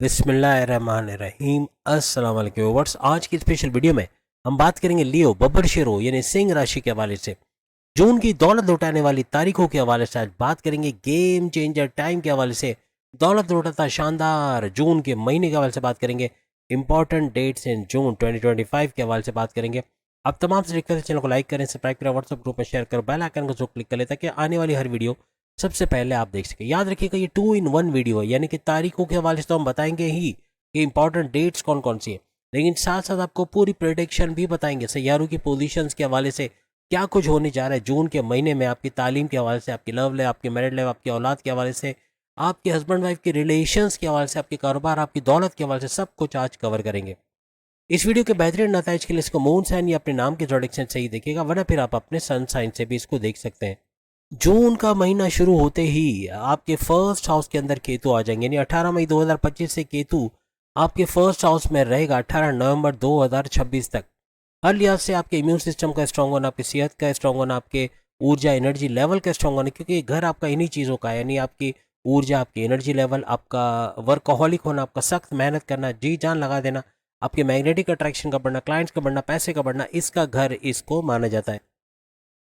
बिस्मिल्लाहिर्रहमानिर्रहीम। अस्सलाम वालेकुम व्यूअर्स। आज की स्पेशल वीडियो में हम बात करेंगे लियो बब्बर शेरो यानी सिंह राशि के हवाले से। जून की दौलत लौटाने वाली तारीखों के हवाले से आज बात करेंगे। गेम चेंजर टाइम के हवाले से दौलत लौटाता शानदार जून के महीने के हवाले से बात करेंगे। इंपॉर्टेंट डेट्स इन जून 2025 के हवाले से बात करेंगे। आप तमाम से रिक्वेस्ट है चैनल को लाइक करें, सब्सक्राइब करें, व्हाट्सएप ग्रुप में शेयर करें, बेल आइकन को जरूर क्लिक करें ताकि आने वाली हर वीडियो सबसे पहले आप देख सकें। याद रखिएगा ये 2 in 1 वीडियो है, यानी कि तारीखों के हवाले से तो हम बताएंगे ही कि इंपॉर्टेंट डेट्स कौन कौन सी है, लेकिन साथ साथ आपको पूरी प्रेडिक्शन भी बताएंगे सैयारों की पोजीशंस के हवाले से क्या कुछ होने जा रहा है जून के महीने में। आपकी तालीम के हवाले से, आपकी लव लाइफ, आपकी मैरिड लाइफ, आपकी औलाद के हवाले से, आपके हस्बैंड वाइफ के रिलेशंस के हवाले से, आपके कारोबार, आपकी दौलत के हवाले से सब कुछ आज कवर करेंगे। इस वीडियो के बेहतरीन नताइज के लिए इसको मून साइन या अपने नाम के प्रोडिक्शन से ही देखिएगा, वरना फिर आप अपने सन साइन से भी इसको देख सकते हैं। जून का महीना शुरू होते ही आपके फर्स्ट हाउस के अंदर केतु आ जाएंगे, यानी 18 मई 2025 से केतु आपके फर्स्ट हाउस में रहेगा 18 नवंबर 2026 तक। हर लिहाज से आपके इम्यून सिस्टम का स्ट्रांग होना, आपकी सेहत का स्ट्रांग होना, आपके ऊर्जा एनर्जी लेवल का स्ट्रांग होना, क्योंकि घर आपका इन्हीं चीज़ों का है, यानी आपकी ऊर्जा, आपकी एनर्जी लेवल, आपका वर्कहोलिक होना, आपका सख्त मेहनत करना, जी जान लगा देना, आपके मैग्नेटिक अट्रैक्शन का बढ़ना, क्लाइंट्स का बढ़ना, पैसे का बढ़ना, इसका घर इसको माना जाता है।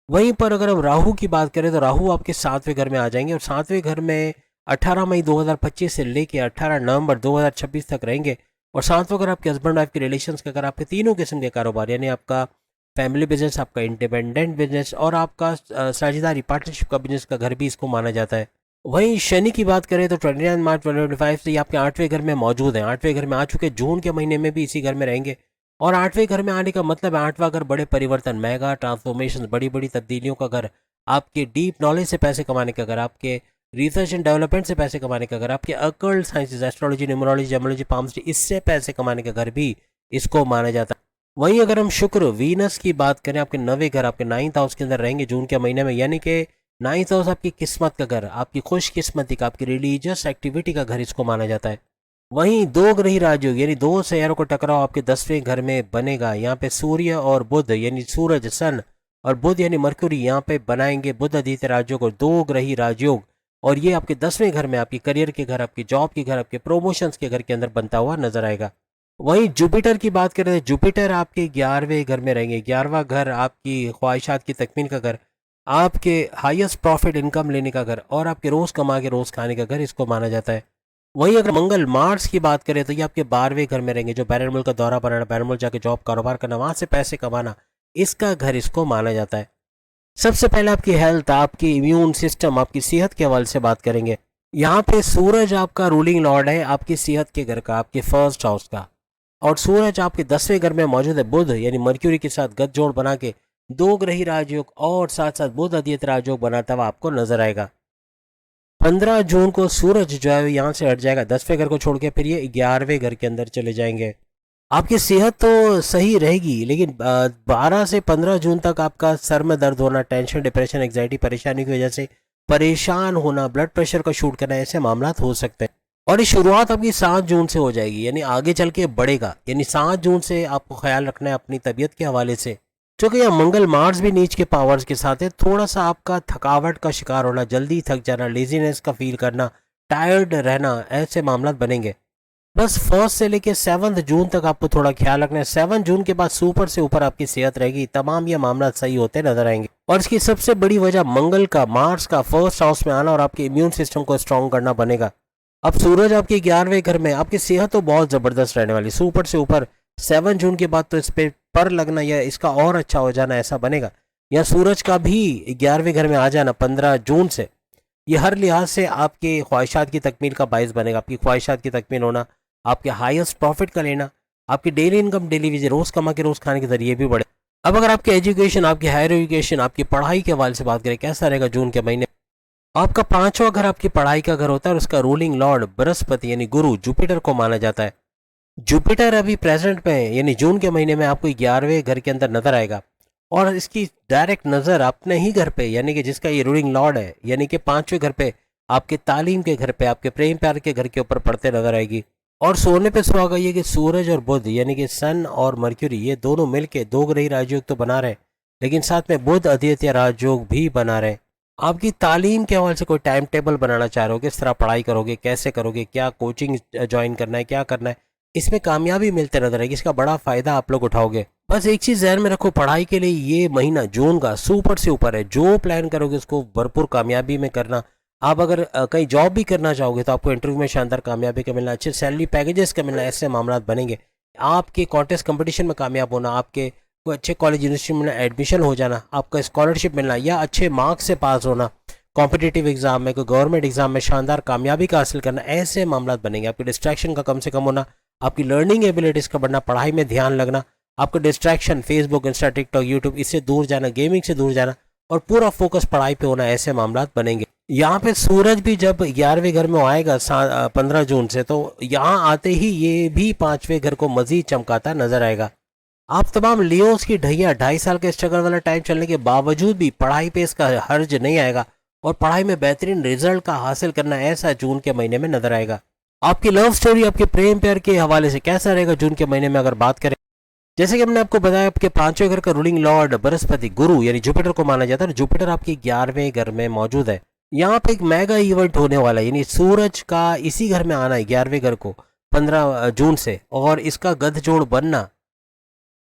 वहीं पर अगर हम राहु की बात करें तो राहु आपके 7वें घर में आ जाएंगे और 7वें घर में 18 मई 2025 से लेके 18 नवंबर 2026 तक रहेंगे। और 7वां घर आपके हस्बैंड वाइफ के रिलेशंस का, अगर आपके तीनों किस्म के कारोबार, यानी आपका फैमिली बिजनेस, आपका इंडिपेंडेंट बिजनेस और आपका साझेदारी पार्टनरशिप का बिजनेस का घर भी इसको माना जाता है। वहीं शनि की बात करें तो 29 मार्च 2025 से ये आपके 8वें घर में मौजूद है, 8वें घर में आ चुके, जून के महीने में भी इसी घर में रहेंगे। और 8वें घर में आने का मतलब है 8वां घर बड़े परिवर्तन, मेगा ट्रांसफॉर्मेशन, बड़ी बड़ी तब्दीलियों का घर, आपके डीप नॉलेज से पैसे कमाने का घर, आपके रिसर्च एंड डेवलपमेंट से पैसे कमाने का घर, आपके occult sciences, astrology, numerology, gemology, palmistry, इससे पैसे कमाने का घर भी इसको माना जाता है। वहीं अगर हम शुक्र वीनस की बात करें, आपके 9वें घर आपके 9th हाउस के अंदर रहेंगे जून के महीने में, यानी कि 9th हाउस आपकी किस्मत का घर, आपकी खुशकिस्मती का, आपकी रिलीजियस एक्टिविटी का घर इसको माना जाता है। वहीं दो ग्रही राजयोग यानी दो सैयारों को टकराव आपके 10वें घर में बनेगा। यहाँ पे सूर्य और बुध यानी सूरज सन और बुध यानी मरकुरी यहाँ पे बनाएंगे बुध आदित्य राजयोग और दो ग्रही राजयोग, और ये आपके 10वें घर में आपकी करियर के घर, आपकी जॉब के घर, आपके प्रमोशंस के घर के अंदर बनता हुआ नजर आएगा। वहीं जुपिटर की बात करें तो जुपिटर आपके 11वें घर में रहेंगे। 11वां घर आपकी ख्वाहिशात की तकमील का घर, आपके हाईएस्ट प्रॉफिट इनकम लेने का घर और आपके रोज कमा के रोज खाने का घर इसको माना जाता है। वहीं अगर मंगल मार्स की बात करें तो ये आपके 12वें घर में रहेंगे, जो बैरन मुल्क का दौरा बनाना, बैरन मुल्क जाके जॉब कारोबार करना, वहां से पैसे कमाना, इसका घर इसको माना जाता है। सबसे पहले आपकी हेल्थ, आपकी इम्यून सिस्टम, आपकी सेहत के हवाले से बात करेंगे। यहाँ पे सूरज आपका रूलिंग लॉर्ड है आपकी सेहत के घर का, आपके फर्स्ट हाउस का, और सूरज आपके 10वें घर में मौजूद है। बुध यानी मर्क्यूरी के साथ गठजोड़ बना के दो ग्रही राजयोग और साथ साथ बुध आदित्य राजयोग बनाता हुआ आपको नजर आएगा। 15 जून को सूरज जो है यहाँ से हट जाएगा 10वें घर को छोड़ के, फिर ये 11वें घर के अंदर चले जाएंगे। आपकी सेहत तो सही रहेगी, लेकिन 12 से 15 जून तक आपका सर में दर्द होना, टेंशन, डिप्रेशन, एग्जाइटी, परेशानी की वजह से परेशान होना, ब्लड प्रेशर का शूट करना, ऐसे मामला हो सकते हैं। और ये शुरुआत आपकी 7 जून से हो जाएगी, यानी आगे चल के बढ़ेगा, यानी 7 जून से आपको ख्याल रखना है अपनी तबीयत के हवाले से। क्योंकि यहाँ मंगल मार्स भी नीच के पावर्स के साथ है, थोड़ा सा आपका थकावट का शिकार होना, जल्दी थक जाना, लेजीनेस का फील करना, टायर्ड रहना, ऐसे मामला बनेंगे। बस 1 से लेके 7 जून तक आपको थोड़ा ख्याल रखना है। 7 जून के बाद सुपर से ऊपर आपकी सेहत रहेगी, तमाम ये मामला सही होते नजर आएंगे। और इसकी सबसे बड़ी वजह मंगल का, मार्स का फर्स्ट हाउस में आना और आपके इम्यून सिस्टम को स्ट्रॉन्ग करना बनेगा। अब सूरज आपके 11वें घर में, आपकी सेहत तो बहुत जबरदस्त रहने वाली, सुपर से ऊपर। 7 जून के बाद तो इस पर लगना या इसका और अच्छा हो जाना ऐसा बनेगा। या सूरज का भी 11वें घर में आ जाना 15 जून से, ये हर लिहाज से आपके ख्वाहिशात की तकमील का बायस बनेगा। आपकी ख्वाहिशात की तकमील होना, आपके हाईएस्ट प्रॉफिट का लेना, आपकी डेली इनकम, डेली विजय, रोज कमा के रोज खाने के जरिए भी बढ़े। अब अगर आपकी एजुकेशन, आपकी हायर एजुकेशन, आपकी पढ़ाई के हवाले से बात करें, कैसा रहेगा जून के महीने। आपका 5वां घर आपकी पढ़ाई का घर होता है और उसका रूलिंग लॉर्ड बृहस्पति यानी गुरु, जुपिटर को माना जाता है। जुपिटर अभी प्रेजेंट में है, यानी जून के महीने में आपको 11वें घर के अंदर नजर आएगा और इसकी डायरेक्ट नजर अपने ही घर पे, यानी कि जिसका ये रूलिंग लॉर्ड है, यानी कि 5वें घर पे, आपके तालीम के घर पे, आपके प्रेम प्यार के घर के ऊपर पड़ते नजर आएगी। और सोने पे सुहागा ये कि सूरज और बुध यानी कि सन और मर्क्यूरी ये दोनों मिलके दो ग्रही राजयोग तो बना रहे, लेकिन साथ में बुध आदित्य राजयोग भी बना रहे। आपकी तालीम के हवाले से कोई टाइम टेबल बनाना चाह रहे हो, किस तरह पढ़ाई करोगे, कैसे करोगे, क्या कोचिंग ज्वाइन करना है, क्या करना है, इसमें कामयाबी मिलते नजर आएगी, इसका बड़ा फ़ायदा आप लोग उठाओगे। बस एक चीज़ ज़हन में रखो, पढ़ाई के लिए ये महीना जून का सुपर से ऊपर है। जो प्लान करोगे उसको भरपूर कामयाबी में करना। आप अगर कहीं जॉब भी करना चाहोगे तो आपको इंटरव्यू में शानदार कामयाबी का मिलना, अच्छे सैलरी पैकेजेस का मिलना, ऐसे मामला बनेंगे। आपके कॉन्टेस्ट कंपटीशन में कामयाब होना, आपके कोई अच्छे कॉलेज यूनिवर्सिटी में एडमिशन हो जाना, आपका स्कॉलरशिप मिलना या अच्छे मार्क्स से पास होना कॉम्पिटिटिव एग्जाम में, कोई गवर्नमेंट एग्जाम में शानदार कामयाबी का हासिल करना, ऐसे मामला बनेंगे। आपकी डिस्ट्रैक्शन का कम से कम होना, आपकी लर्निंग एबिलिटीज़ का बढ़ना, पढ़ाई में ध्यान लगना, आपका distraction Facebook, Insta, TikTok, YouTube, इससे दूर जाना, गेमिंग से दूर जाना और पूरा फोकस पढ़ाई पे होना, ऐसे मामला बनेंगे। यहाँ पे सूरज भी जब 11वें घर में आएगा 15 जून से, तो यहाँ आते ही ये भी 5वें घर को मजीद चमकाता नजर आएगा। आप तमाम लियोस की ढैया 2.5 साल के स्ट्रगल वाला टाइम चलने के बावजूद भी पढ़ाई पे इसका हर्ज नहीं आएगा और पढ़ाई में बेहतरीन रिजल्ट का हासिल करना ऐसा जून के महीने में नजर आएगा। आपकी लव स्टोरी, आपके प्रेम प्यार के हवाले से कैसा रहेगा जून के महीने में अगर बात करें? जैसे कि हमने आपको बताया, आपके 5वें घर का रूलिंग लॉर्ड बृहस्पति गुरु यानी जुपिटर को माना जाता है। जुपिटर आपके 11वें घर में मौजूद है। यहाँ पे एक मेगा इवेंट होने वाला है, यानी सूरज का इसी घर में आना है 11वें घर को 15 जून से, और इसका गठजोड़ बनना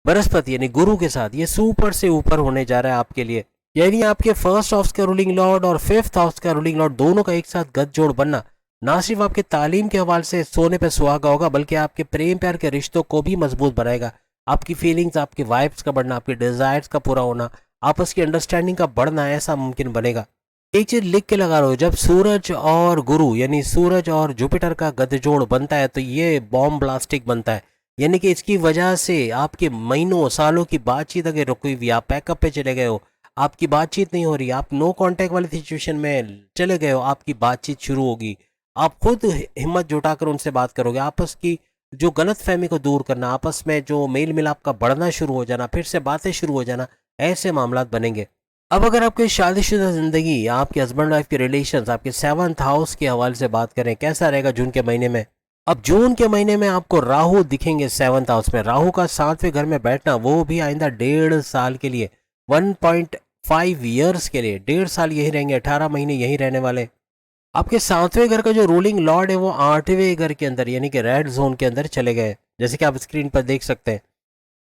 बृहस्पति यानी गुरु के साथ ये सुपर से ऊपर होने जा रहा है आपके लिए। यानी आपके फर्स्ट हाउस का रूलिंग लॉर्ड और फिफ्थ हाउस का रूलिंग लॉर्ड दोनों का एक साथ गठजोड़ बनना ना सिर्फ आपके तालीम के हवाले से सोने पे सुहागा होगा, बल्कि आपके प्रेम प्यार के रिश्तों को भी मजबूत बनाएगा। आपकी फीलिंग्स, आपकी वाइब्स का बढ़ना, आपके डिजायर्स का पूरा होना, आपस की अंडरस्टैंडिंग का बढ़ना ऐसा मुमकिन बनेगा। एक चीज लिख के लगा रहा हो, जब सूरज और गुरु यानी सूरज और जुपिटर का गठजोड़ बनता है तो ये बॉम्ब ब्लास्टिक बनता है। यानी कि इसकी वजह से आपके महीनों सालों की बातचीत अगर रुकी हुई, आप पैकअप पे चले गए हो, आपकी बातचीत नहीं हो रही, आप नो कांटेक्ट वाली सिचुएशन में चले गए हो, आपकी बातचीत शुरू होगी। आप खुद हिम्मत जुटाकर उनसे बात करोगे। आपस की जो गलत फहमी को दूर करना, आपस में जो मेल मिलाप का बढ़ना शुरू हो जाना, फिर से बातें शुरू हो जाना, ऐसे मामला बनेंगे। अब अगर आपकी शादीशुदा जिंदगी या आपके हस्बैंड वाइफ के रिलेशंस, आपके 7th हाउस के हवाले से बात करें, कैसा रहेगा जून के महीने में? अब जून के महीने में आपको राहु दिखेंगे 7th हाउस में। राहु का 7वें घर में बैठना, वो भी आइंदा 1.5 साल के लिए, 1.5 ईयर्स के लिए, 1.5 साल यही रहेंगे, 18 महीने यही रहने वाले। आपके 7वें घर का जो रूलिंग लॉर्ड है वो 8वें घर के अंदर यानी कि रेड जोन के अंदर चले गए, जैसे कि आप स्क्रीन पर देख सकते हैं।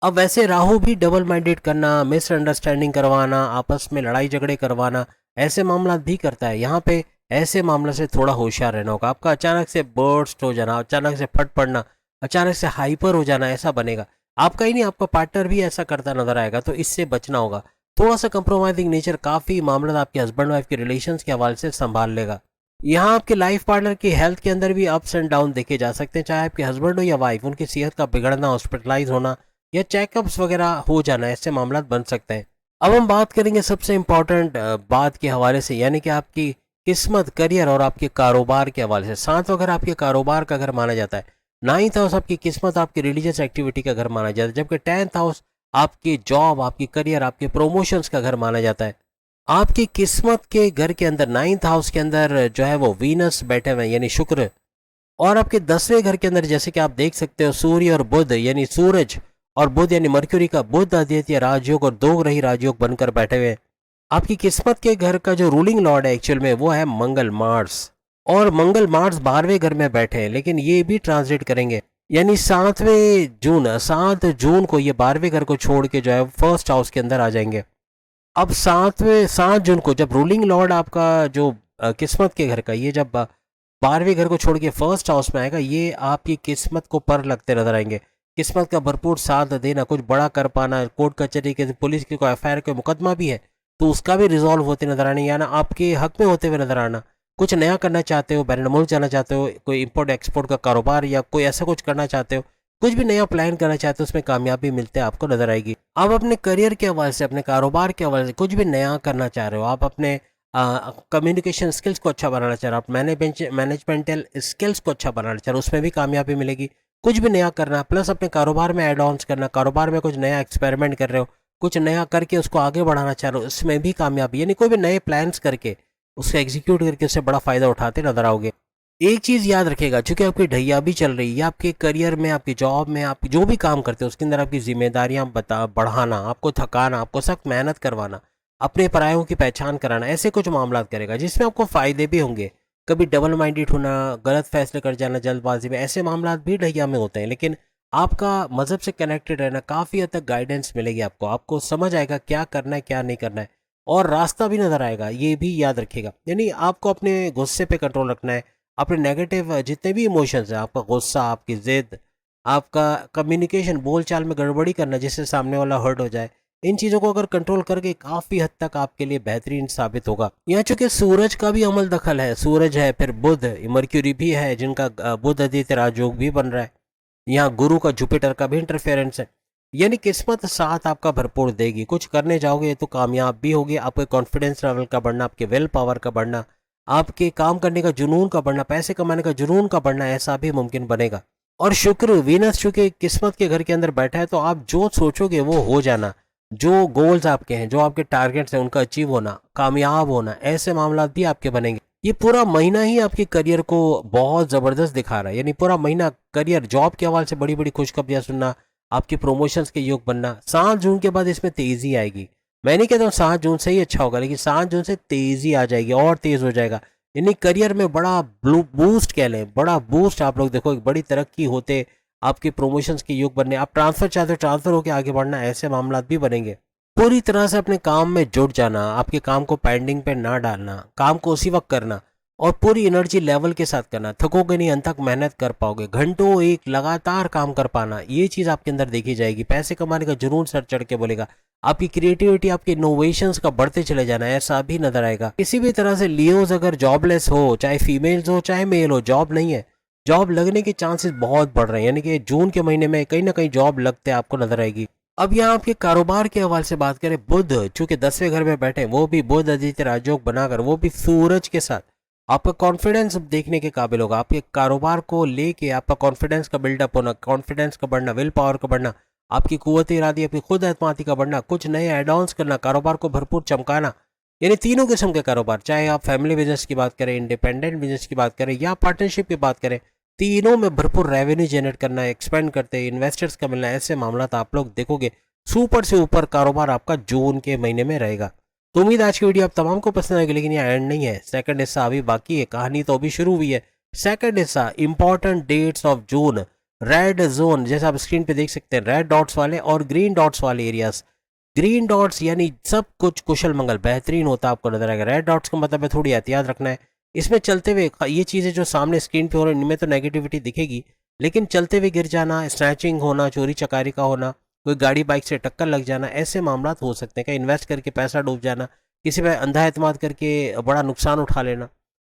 अब वैसे राहु भी डबल माइंडेड करना, मिसअंडरस्टैंडिंग करवाना, आपस में लड़ाई झगड़े करवाना, ऐसे मामला भी करता है। यहाँ पे ऐसे मामले से थोड़ा होशियार रहना होगा। आपका अचानक से बर्स्ट हो जाना, अचानक से फट पड़ना, अचानक से हाइपर हो जाना, ऐसा बनेगा। आपका ही नहीं, आपका पार्टनर भी ऐसा करता नजर आएगा, तो इससे बचना होगा। थोड़ा सा कंप्रोमाइजिंग नेचर काफ़ी मामला आपके हस्बैंड वाइफ के रिलेशंस के हवाले से संभाल लेगा। यहाँ आपके लाइफ पार्टनर की हेल्थ के अंदर भी अप्स एंड डाउन देखे जा सकते हैं, चाहे आपके हस्बैंड हो या वाइफ, उनकी सेहत का बिगड़ना, हॉस्पिटलाइज होना या चेकअप्स वगैरह हो जाना, ऐसे मामला बन सकते हैं। अब हम बात करेंगे सबसे इम्पॉर्टेंट बात के हवाले से, यानी कि आपकी किस्मत, करियर और आपके कारोबार के हवाले से। 7वां घर आपके कारोबार का घर माना जाता है। 9th हाउस आपकी किस्मत, आपकी रिलीजियस एक्टिविटी का घर माना जाता है, जबकि 10th हाउस आपकी जॉब, आपकी करियर, आपके प्रमोशंस का घर माना जाता है। आपकी किस्मत के घर के अंदर 9th हाउस के अंदर जो है वो वीनस बैठे हुए हैं यानी शुक्र, और आपके 10वें घर के अंदर जैसे कि आप देख सकते हो सूर्य और बुध यानी सूरज और बुध यानी मरक्यूरी का बुध आदित्य राजयोग और दो ग्रही राजयोग बनकर बैठे हुए हैं। आपकी किस्मत के घर का जो रूलिंग लॉर्ड है एक्चुअल में वो है मंगल, मार्स, और मंगल मार्स 12वें घर में बैठे हैं, लेकिन ये भी ट्रांजिट करेंगे। यानी 7 जून को ये 12वें घर को छोड़ के जो है फर्स्ट हाउस के अंदर आ जाएंगे। अब 7 जून को जब रूलिंग लॉर्ड आपका जो किस्मत के घर का ये जब 12वें घर को छोड़ के फर्स्ट हाउस में आएगा, ये आपकी किस्मत को पर लगते नजर आएंगे। किस्मत का भरपूर साथ देना, कुछ बड़ा कर पाना, कोर्ट कचहरी के, पुलिस की कोई एफआईआर, कोई मुकदमा भी है तो उसका भी रिजॉल्व होते नजर आने, यानी आपके हक में होते हुए नजर आना। कुछ नया करना चाहते हो, बैरन मुल्क जाना चाहते हो, कोई इम्पोर्ट एक्सपोर्ट का कारोबार या कोई ऐसा कुछ करना चाहते हो, कुछ भी नया प्लान करना चाहते हो, उसमें कामयाबी मिलते हैं आपको नजर आएगी। आप अपने करियर के हवाले से, अपने कारोबार के हवाले से कुछ भी नया करना चाह रहे हो, आप अपने कम्युनिकेशन स्किल्स को अच्छा बनाना चाह रहे हो, आप मैनेजमेंटल स्किल्स को अच्छा बनाना चाह रहे हो, उसमें भी कामयाबी मिलेगी। कुछ भी नया करना, प्लस अपने कारोबार में एड ऑन्स करना, कारोबार में कुछ नया एक्सपेरिमेंट कर रहे हो, कुछ नया करके उसको आगे बढ़ाना चाह रहे हो, उसमें भी कामयाबी, यानी कोई भी नए प्लान्स करके उसको एग्जीक्यूट करके उससे बड़ा फायदा उठाते नजर आओगे। एक चीज़ याद रखेगा, चूंकि आपकी ढैया भी चल रही है, आपके करियर में, आपकी जॉब में, आप जो भी काम करते हो उसके अंदर आपकी जिम्मेदारियां बढ़ाना, आपको थकाना, आपको सख्त मेहनत करवाना, अपने परायों की पहचान कराना, ऐसे कुछ मामला करेगा जिसमें आपको फायदे भी होंगे। कभी डबल माइंडेड होना, गलत फैसले कर जाना जल्दबाजी में, ऐसे मामला भी ढैया में होते हैं। लेकिन आपका मज़हब से कनेक्टेड रहना, काफ़ी हद तक गाइडेंस मिलेगी आपको, आपको समझ आएगा क्या करना है क्या नहीं करना है, और रास्ता भी नज़र आएगा, ये भी याद रखिएगा। यानी आपको अपने गुस्से पे कंट्रोल रखना है, अपने नेगेटिव जितने भी इमोशंस हैं, आपका गुस्सा, आपकी ज़िद, आपका कम्युनिकेशन, बोलचाल में गड़बड़ी करना जिससे सामने वाला हर्ट हो जाए, इन चीज़ों को अगर कंट्रोल करके काफ़ी हद तक आपके लिए बेहतरीन साबित होगा। यहाँ चूंकि सूरज का भी अमल दखल है, सूरज है, फिर बुध, मर्क्यूरी भी है जिनका बुध आदित्य राजयोग भी बन रहा है, यहाँ गुरु का जुपिटर का भी इंटरफेरेंस है। यानी किस्मत साथ आपका भरपूर देगी, कुछ करने जाओगे तो कामयाब भी होगे। आपके कॉन्फिडेंस लेवल का बढ़ना, आपके विल पावर का बढ़ना, आपके काम करने का जुनून का बढ़ना, पैसे कमाने का जुनून का बढ़ना, ऐसा भी मुमकिन बनेगा। और शुक्र वीनस चूंकि किस्मत के घर के अंदर बैठा है, तो आप जो सोचोगे वो हो जाना, जो गोल्स आपके हैं, जो आपके टारगेट्स हैं, उनका अचीव होना, कामयाब होना, ऐसे मामला भी आपके बनेंगे। ये पूरा महीना ही आपके करियर को बहुत ज़बरदस्त दिखा रहा है। यानी पूरा महीना करियर, जॉब के हवाले से बड़ी बड़ी खुशखबरियाँ सुनना, आपकी प्रमोशंस के योग बनना। 7 जून के बाद इसमें तेज़ी आएगी। मैं नहीं कहता हूँ 7 जून से ही अच्छा होगा, लेकिन 7 जून से तेज़ी आ जाएगी और तेज़ हो जाएगा। यानी करियर में बड़ा बूस्ट कह लें, बड़ा बूस्ट आप लोग देखो, एक बड़ी तरक्की होते, आपके प्रमोशंस के योग बनने, आप ट्रांसफ़र चाहते हो, ट्रांसफ़र होकर आगे बढ़ना, ऐसे मामला भी बनेंगे। पूरी तरह से अपने काम में जुट जाना, आपके काम को पेंडिंग पे ना डालना, काम को उसी वक्त करना और पूरी एनर्जी लेवल के साथ करना। थकोगे नहीं, अंत तक मेहनत कर पाओगे, घंटों एक लगातार काम कर पाना, ये चीज़ आपके अंदर देखी जाएगी। पैसे कमाने का जुनून सर चढ़ के बोलेगा, आपकी क्रिएटिविटी, आपके इनोवेशंस का बढ़ते चले जाना, ऐसा भी नजर आएगा। किसी भी तरह से लियोज अगर जॉबलेस हो, चाहे फीमेल्स हो चाहे मेल हो, जॉब नहीं है, जॉब लगने के चांसेस बहुत बढ़ रहे हैं। यानी कि जून के महीने में कहीं ना कहीं जॉब लगते आपको नजर आएगी। अब यहाँ आपके कारोबार के हवाले से बात करें, बुध चूंकि 10वें घर में बैठे, वो भी बुध आदित्य राजयोग बनाकर, वो भी सूरज के साथ, आपका कॉन्फिडेंस देखने के काबिल होगा। आपके कारोबार को लेके आपका कॉन्फिडेंस का बिल्डअप होना, कॉन्फिडेंस का बढ़ना, विल पावर का बढ़ना, आपकी कुव्वत इरादी, आपकी खुद एतमादी का बढ़ना, कुछ नए एड ऑन्स करना, कारोबार को भरपूर चमकाना। यानी तीनों किस्म के कारोबार, चाहे आप फैमिली बिजनेस की बात करें, इंडिपेंडेंट बिजनेस की बात करें या पार्टनरशिप की बात करें, तीनों में भरपूर रेवेन्यू जनरेट करना, एक्सपेंड करते, इन्वेस्टर्स का मिलना, ऐसे मामला आप लोग देखोगे। सुपर से ऊपर कारोबार आपका जून के महीने में रहेगा। तो उम्मीद आज की वीडियो आप तमाम को पसंद आएगी, लेकिन ये एंड नहीं है, सेकंड हिस्सा अभी बाकी है, कहानी तो अभी शुरू हुई है। सेकंड हिस्सा, important dates of June, red zone, जैसे आप स्क्रीन पे देख सकते हैं, रेड डॉट्स वाले और ग्रीन डॉट्स वाले एरियाज। ग्रीन डॉट्स यानी सब कुछ कुशल मंगल बेहतरीन होता आपको नजर आएगा। रेड डॉट्स का मतलब है थोड़ी एहतियात रखना है। इसमें चलते हुए ये चीज़ें जो सामने स्क्रीन पे हो रही है, इनमें तो नेगेटिविटी दिखेगी, लेकिन चलते हुए गिर जाना, स्नैचिंग होना, चोरी चकारी का होना, कोई गाड़ी बाइक से टक्कर लग जाना, ऐसे मामला हो सकते हैं। कहीं इन्वेस्ट करके पैसा डूब जाना, किसी पे अंधा एतमाद करके बड़ा नुकसान उठा लेना,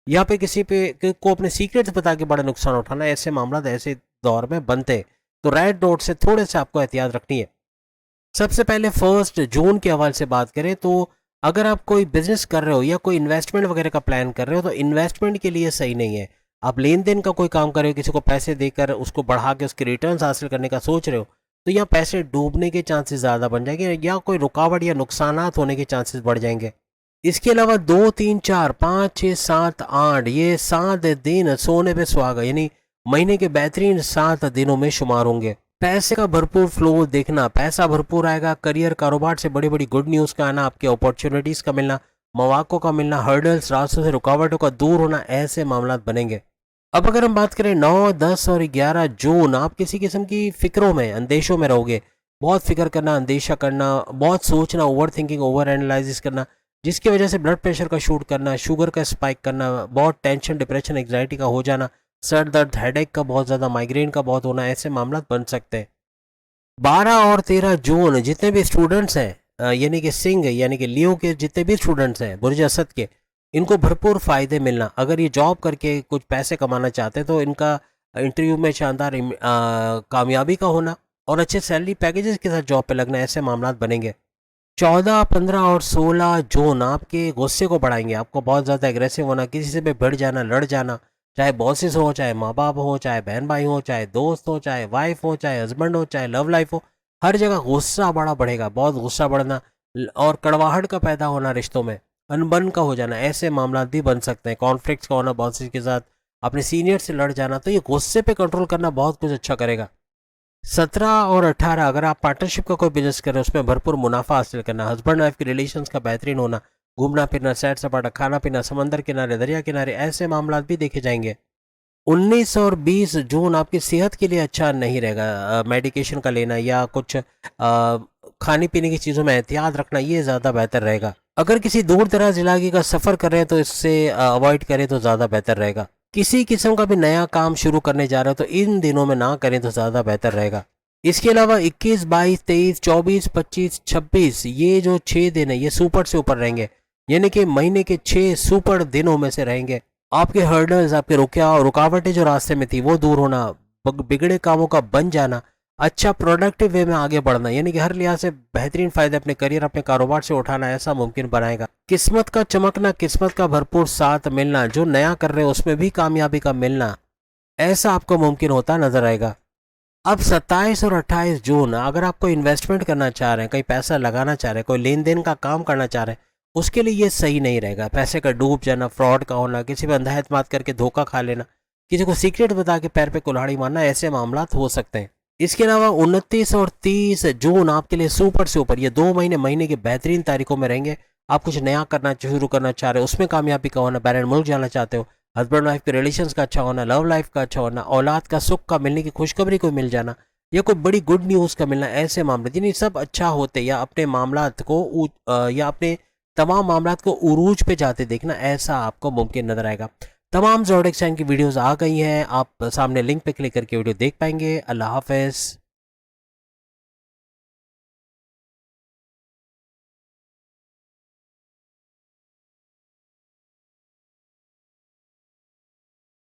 या पे किसी पे को अपने सीक्रेट्स बता के बड़ा नुकसान उठाना, ऐसे मामला ऐसे दौर में बनते हैं। तो रेड डॉट से थोड़े से आपको एहतियात रखनी है। सबसे पहले 1 जून के हवाले से बात करें तो अगर आप कोई बिजनेस कर रहे हो या कोई इन्वेस्टमेंट वगैरह का प्लान कर रहे हो, तो इन्वेस्टमेंट के लिए सही नहीं है। आप लेन देन का कोई काम कर रहे हो, किसी को पैसे देकर उसको बढ़ा के उसके रिटर्न्स हासिल करने का सोच रहे हो, तो यहाँ पैसे डूबने के चांसेस ज़्यादा बन जाएंगे या कोई रुकावट या नुकसानात होने के चांसेस बढ़ जाएंगे। इसके अलावा 2, 3, 4, 5, 6, 7, 8, ये 7 दिन सोने पे सुहागा, यानी महीने के बेहतरीन 7 दिनों में शुमार होंगे। पैसे का भरपूर फ्लो देखना, पैसा भरपूर आएगा, करियर कारोबार से बड़ी बड़ी गुड न्यूज़ का आना, आपके अपॉर्चुनिटीज़ का मिलना, मौक़ों का मिलना, हर्डल्स, रास्तों से रुकावटों का दूर होना, ऐसे मामला बनेंगे। अब अगर हम बात करें 9, 10 और 11 जून, आप किसी किस्म की फिक्रों में, अंदेशों में रहोगे। बहुत फिक्र करना, अंदेशा करना, बहुत सोचना, ओवर थिंकिंग, ओवर एनालिसिस करना, जिसकी वजह से ब्लड प्रेशर का शूट करना, शुगर का स्पाइक करना, बहुत टेंशन, डिप्रेशन, एग्जाइटी का हो जाना, सर दर्द, हेडेक का बहुत ज़्यादा, माइग्रेन का बहुत होना, ऐसे मामला बन सकते हैं। 12 और 13 जून जितने भी स्टूडेंट्स हैं, यानी कि सिंह यानी कि लियो के जितने भी स्टूडेंट्स हैं बुर्ज असद के, इनको भरपूर फ़ायदे मिलना। अगर ये जॉब करके कुछ पैसे कमाना चाहते हैं तो इनका इंटरव्यू में शानदार कामयाबी का होना और अच्छे सैलरी पैकेजेस के साथ जॉब पे लगना, ऐसे मामला बनेंगे। 14, 15 और 16 जून आपके गुस्से को बढ़ाएंगे, आपको बहुत ज़्यादा एग्रेसिव होना, किसी से भी भिड़ जाना, लड़ जाना, चाहे बॉसेस हो, चाहे माँ बाप हो, चाहे बहन भाई हो, चाहे दोस्त हो, चाहे वाइफ हो, चाहे हस्बैंड हो, चाहे लव लाइफ हो, हर जगह गुस्सा बड़ा बढ़ेगा, बहुत गुस्सा बढ़ना और कड़वाहट का पैदा होना, रिश्तों में अनबन का हो जाना, ऐसे मामला भी बन सकते हैं। कॉन्फ्लिक्ट्स का होना बॉसेस के साथ, अपने सीनियर से लड़ जाना, तो ये गुस्से पे कंट्रोल करना बहुत कुछ अच्छा करेगा। 17 और 18 अगर आप पार्टनरशिप का कोई बिजनेस कर रहे हैं उसमें भरपूर मुनाफा हासिल करना, हस्बैंड वाइफ के रिलेशंस का बेहतरीन होना, घूमना फिरना, सैर सपाटा, खाना पीना, समंदर किनारे, दरिया किनारे, ऐसे मामला भी देखे जाएंगे। 19 और 20 जून आपकी सेहत के लिए अच्छा नहीं रहेगा। मेडिकेशन का लेना या कुछ खाने पीने की चीज़ों में एहतियात रखना ये ज़्यादा बेहतर रहेगा। अगर किसी दूर दराज इलाके का सफ़र कर रहे हैं तो इससे अवॉइड करें तो ज़्यादा बेहतर रहेगा। किसी किस्म का भी नया काम शुरू करने जा रहे हो तो इन दिनों में ना करें तो ज़्यादा बेहतर रहेगा। इसके अलावा 21, 22, 23, 24, 25, 26 ये जो 6 दिन है ये सुपर से ऊपर रहेंगे, यानी कि महीने के 6 सुपर दिनों में से रहेंगे। आपके हर्डल्स, आपके रुकावटें जो रास्ते में थी वो दूर होना, बिगड़े कामों का बन जाना, अच्छा प्रोडक्टिव वे में आगे बढ़ना, यानी कि हर लिहाज से बेहतरीन फायदे अपने करियर, अपने कारोबार से उठाना ऐसा मुमकिन बनाएगा। किस्मत का चमकना, किस्मत का भरपूर साथ मिलना, जो नया कर रहे हो उसमें भी कामयाबी का मिलना, ऐसा आपको मुमकिन होता नजर आएगा। अब 27 और 28 जून अगर आप कोई इन्वेस्टमेंट करना चाह रहे हैं, कहीं पैसा लगाना चाह रहे हैं, कोई लेन देन का काम करना चाह रहे हैं, उसके लिए ये सही नहीं रहेगा। पैसे का डूब जाना, फ्रॉड का होना, किसी पर अंधा एतमाद करके धोखा खा लेना, किसी को सीक्रेट बता के पैर पे कुल्हाड़ी मारना, ऐसे मामला हो सकते हैं। इसके अलावा 29 और 30 जून आपके लिए सुपर से ऊपर, ये 2 महीने महीने की बेहतरीन तारीखों में रहेंगे। आप कुछ नया करना शुरू करना चाह रहे हो, उसमें कामयाबी का होना, बैरन मुल्क जाना चाहते हो, हस्बैंड वाइफ के रिलेशंस का अच्छा होना, लव लाइफ का अच्छा होना, औलाद का सुख का मिलने की खुशखबरी को मिल जाना, या कोई बड़ी गुड न्यूज़ का मिलना, ऐसे मामले जिन्हें सब अच्छा होते या अपने मामलात को या अपने तमाम मामलात को उरूज पे जाते देखना, ऐसा आपको मुमकिन नजर आएगा। तमाम ज़ोडिएक साइन की वीडियोस आ गई हैं, आप सामने लिंक पे क्लिक करके वीडियो देख पाएंगे। अल्लाह हाफ़िज़।